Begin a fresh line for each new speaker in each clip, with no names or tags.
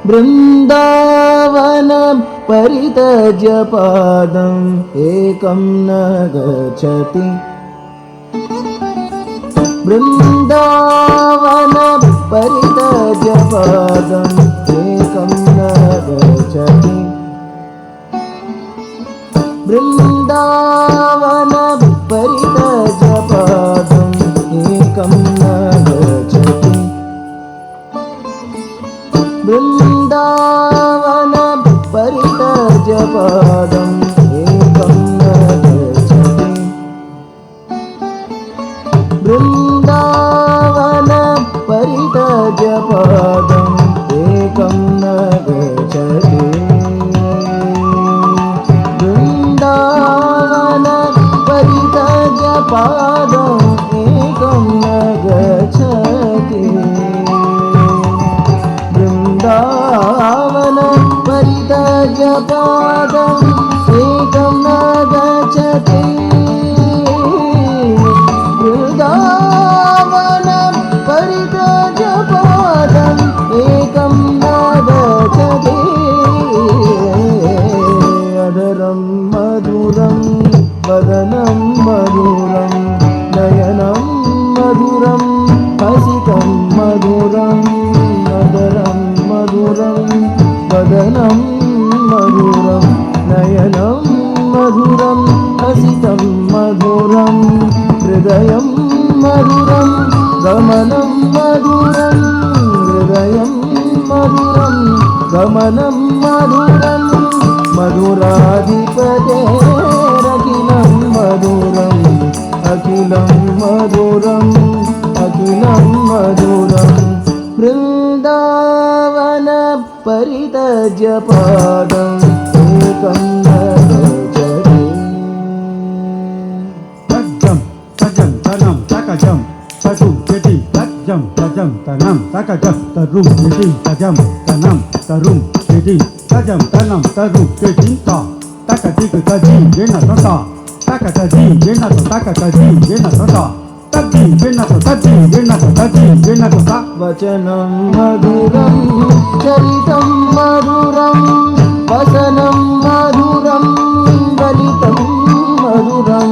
बृन्दावन परितज्य पादम् एकं न गच्छति बृन्दावन परितज्य पादम् एकं न गच्छति बृन्दावन परितज्य पादम् एकं न गच्छति बृन्दावन परितज्य पादम् एकं न गच्छति बृन्दावन परितज्य पादम् एकं न गच्छति बृन्दावन परितज्य पादम् एकं न गच्छति बृन्दावन परितज्य पादम् एकं न गच्छति बृन्दावन परितज्य पादम् एकं न गच्छति अधरं मधुरं वदनं मधुरं नयनं मधुरं हसितं मधुरम् अधरं मधुरं वदनं मधुरं नयनं मधुरं हसितं मधुरं हृदयं मधुरं गमनं मधुरं हृदयं मधुरं गमनं मधुरं मधुराधिपतेरखिलं मधुरम् अखिलं मधुरम् अखिलं मधुरम् बृन्दावन परितज्य पादम् एकं न गच्छति
तज्जं तजं तनं तकजं तजु यदि तज्जं तजं तनं तकजं तरुं यदि तजं तनं तरुं यदि तजं तनं तरुं यदि ता तकदिग तजि येन तता तकतजि येन तकतजि येन तता तजि येन तजि येन तजि येन तता
वचनं मधुरं चरितं मधुरं वसनं मधुरं वलितं मधुरं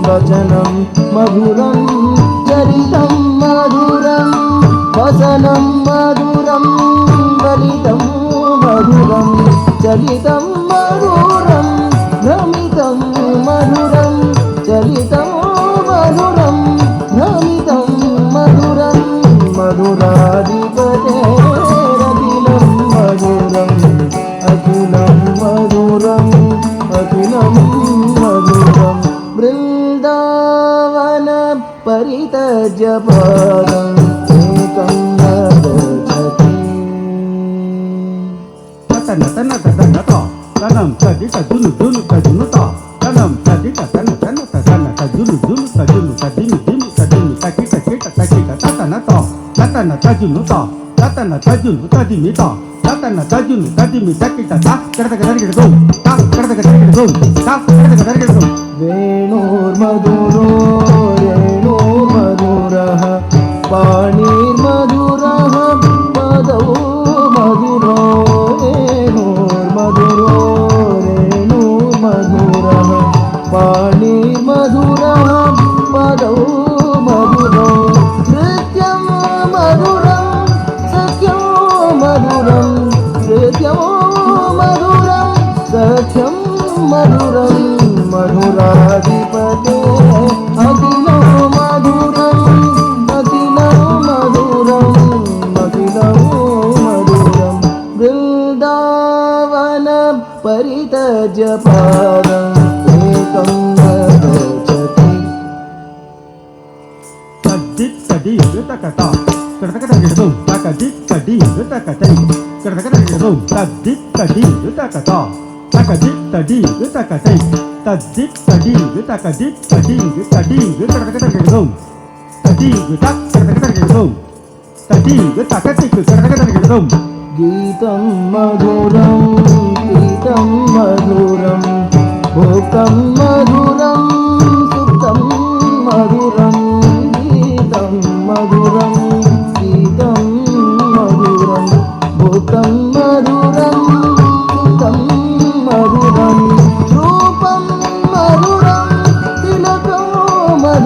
वचनं मधुरं चरितं मधुरं वसनं मधुरं वलितं मधुरं चलितं मधुरं भ्रमितं मधुरं चलितं मधुरं भ्रमितं मधुरं मधुराधिपतेरखिलं मधुरम् अखिलं मधुरम् अखिलं मधुरम् बृन्दावन परितज्य पादम् एकं न गच्छति
तन तन तन ता तनं तजि तजुनु जुनु तजुनु ता तनं तजि तन तन तन तजुनु जुनु तजुनु तजिनु जिनु तजिनु तकि तकि तकि ततन ता ततन तजुनु ता ततन तजुनु तजिमि ता ततन तजुनु तजिमि तकि तता करतक दरिगिडो ता करतक दरिगिडो ता करतक दरिगिडो
वेणुर्मधुरो रेणुर्मधुरः पाणिर्मधुरः पदौ मधुरो वेणुर्मधुरो रेणुर्मधुरः पाणिर्मधुरः पदौ मधुरो नृत्यं मधुरं सख्यं मधुरं नृत्यं मधुरं सख्यं मधुरं मधुराधिपते अखिलं मधुरम् अखिलं मधुरम् अखिलं मधुरम् बृन्दावन परितज्य पादम् एकं न गच्छति
तद्दित् तदि युतकता करतक दरिगिडो तकदित् तदि युतकतै करतक दरिगिडो तद्दित् तदि युतकता तकदित् तदि युतकतै तद्दित् तदि युतकदित् तदि तदि करतक दरिगिडो तदि युतक करतक दरिगिडो तदि युतकतिक करतक दरिगिडो
गीतं मधुरं गीतं मधुरं भोक्तं मधुरं सुखं मधुरं गीतं मधुरं गीतं मधुरं भोक्तं मधुरं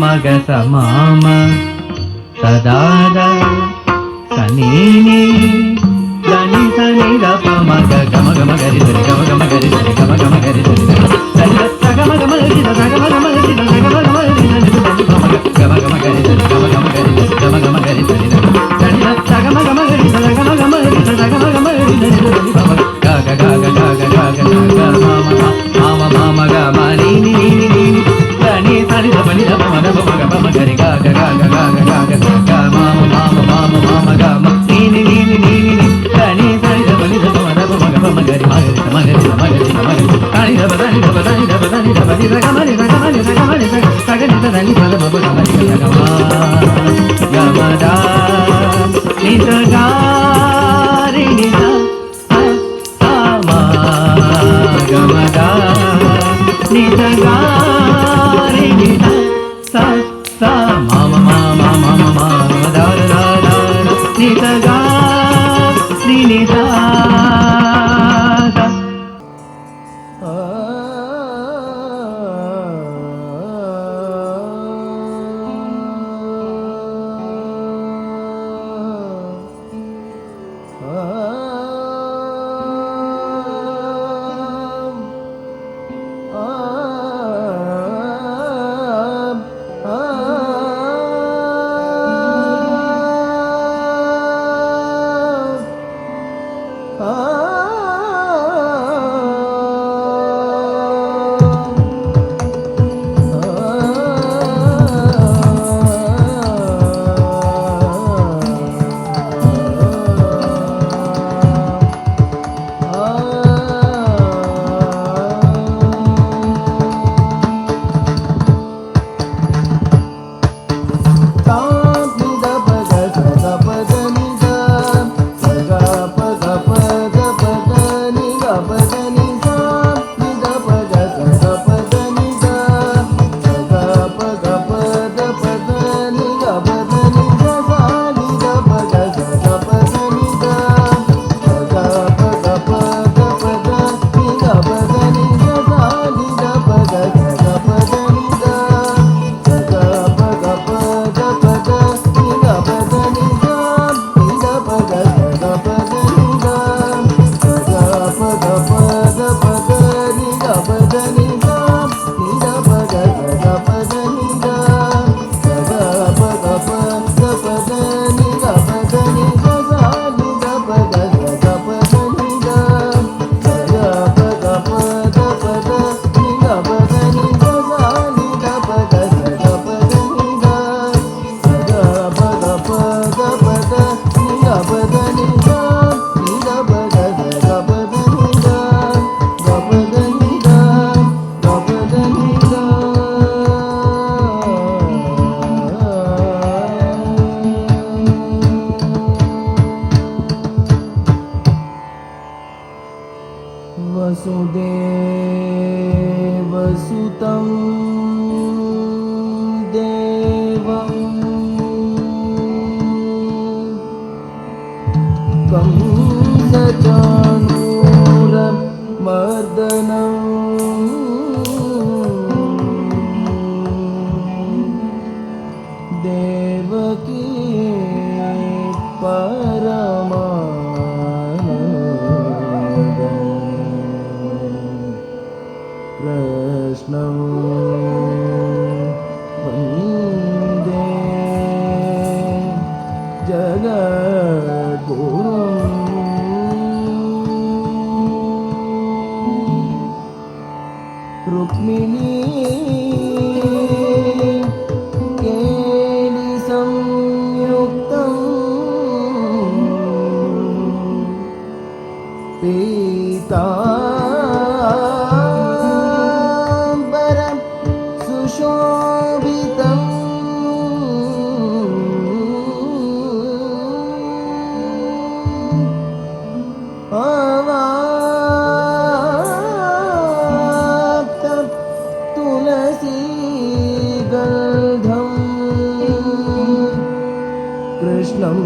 మగ సమామ సదాద సనీని దని సని దప మగ గమ గమ గరి సరి గమ గమ గరి సరి గమ గమ గరి సరి సరి సగమ గమ గరి సగమ గమ గరి సగమ గమ గరి సరి గమ గమ గరి సరి గమ గమ గరి సరి గమ గమ గరి సరి సరి సగమ గమ గరి సగమ గమ గరి సగమ గమ గరి సరి గ గ గ గ గ గ గ మామ మామ గ మని ని ని ని దని సని దప ని దప మగ మగ మగ గరి గ గ గ గ గ గ గ మామ మామ మామ మామ గ ని ని ని ని ని దని సని దప ని దప మగ మగ గరి మగ మగ మగ మగ దని దప దని దప దని దప దని దప ని సగమ ని సగమ ని సగమ ని సగమ ని దని పద మగ మగ గమ గమద ని సగ రి ని స మా గమద ని సగ రి ని స స మామ మామ మామ మామ ద ద ద ని సగ రి ని స
वसुदेवसुतं देवं कंसचाणूरमर्दनं देवकी कृष्णं वन्दे जगद्गुरुं रुक्मिणी केलिसंयुक्तं पीताम्बरं सुशोभितम् अवाप्तं तुलसीगन्धं कृष्णं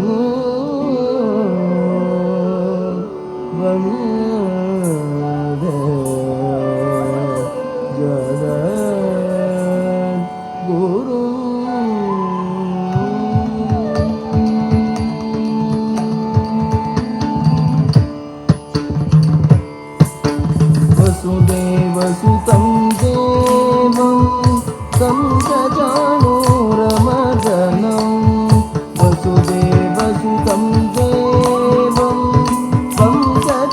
वन्दे गुरु वसुदेवसुतं देवं तं चाणूरमर्दनं वसुदेवसुतं देवं तं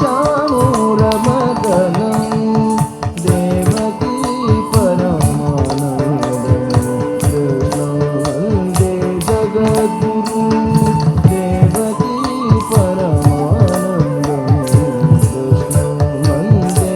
चाणूरमर्दनं देवकी परमानन्दं कृष्णं वन्दे जगद्गुरुं देवकी परमानन्दं कृष्णं वन्दे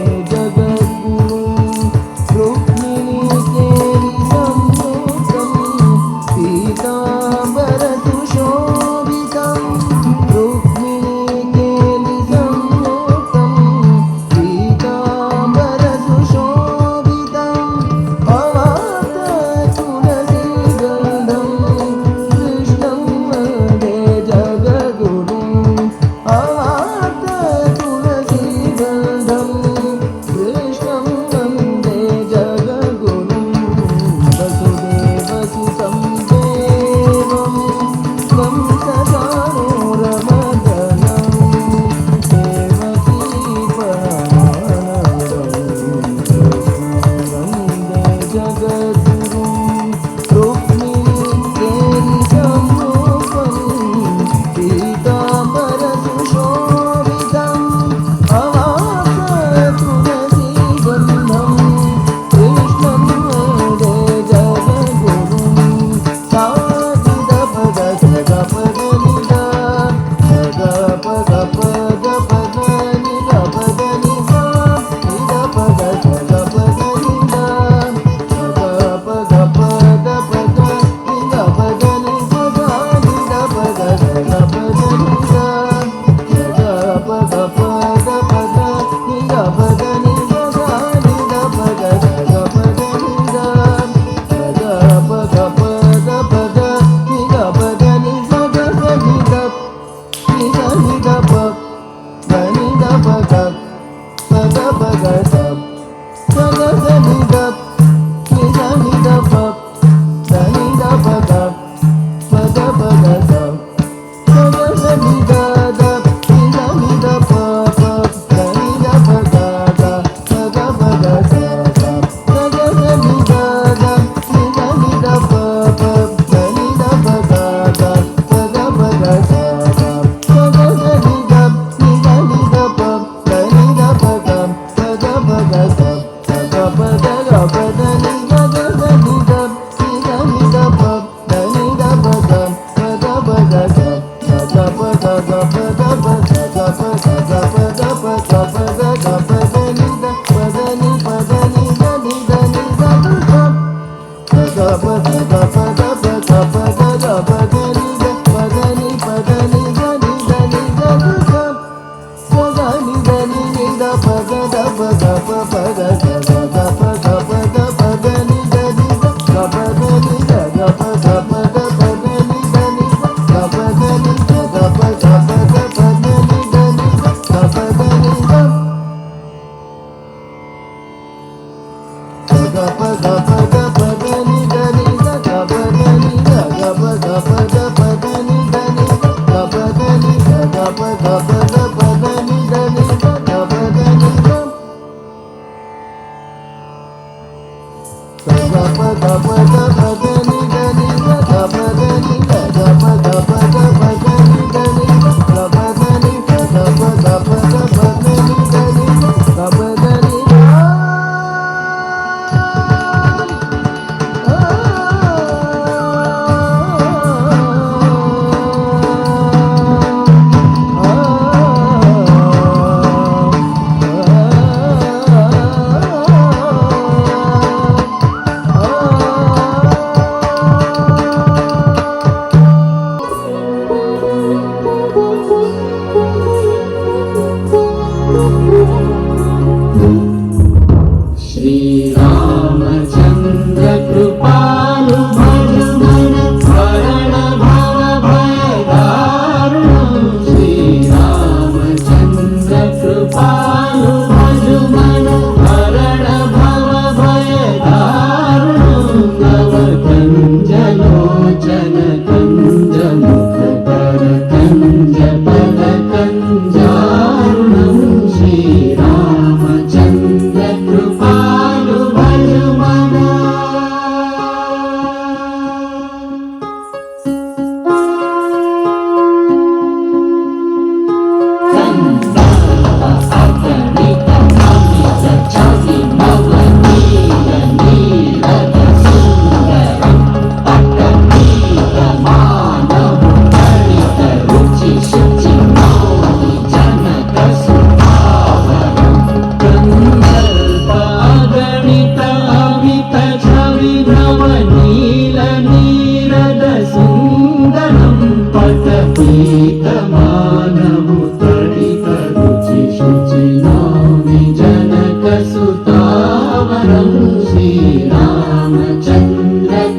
मानवु तडित रुचि शुचि नौमि जनक सुतावरं श्रीरामचन्द्र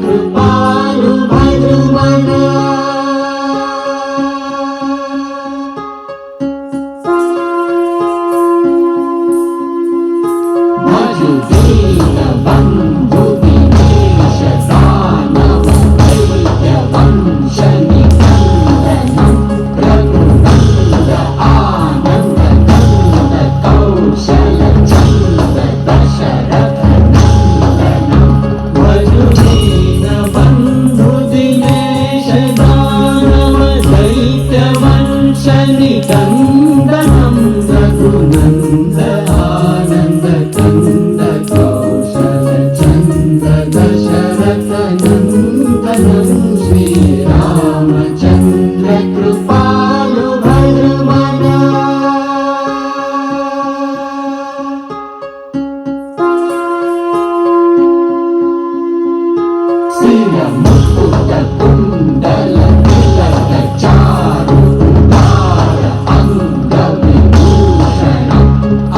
कृपालु भजुमना भजु दीन बन्धु दिनेश दानव दैत्य वंश निकन्दनं रघुनन्द आनन्द नन्द कौशल चन्द दशरथ नन्दनं भजु दीन बन्धु दिनेश दानव दैत्य वंश निकन्दनं रघुनन्द आनन्द कंद कौशल चंद दशरथ नंदनं श्रीरामचंद्र कृपालु भजुमना सिर मुकुट कुंडल तिलक चारु उदार अंग विभूषणं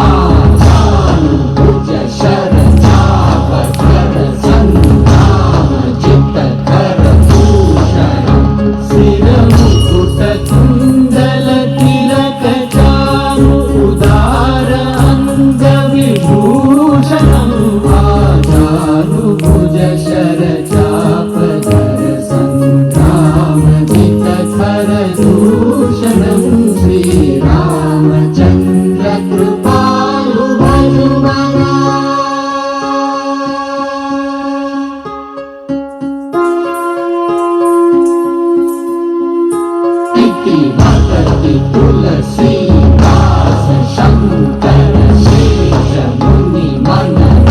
आजानुभुज शरचाप धर संग्राम जित कर भूषणं सिर मुकुट कुंडल तिलक चारु उदार अंग विभूषणं आजानुभुज शरचाप धर संग्राम जित कर भूषणं श्रीरामचन्द्र कृपालु भजुमना इति वदति तुलसीदास शंकर शेष मुनि मन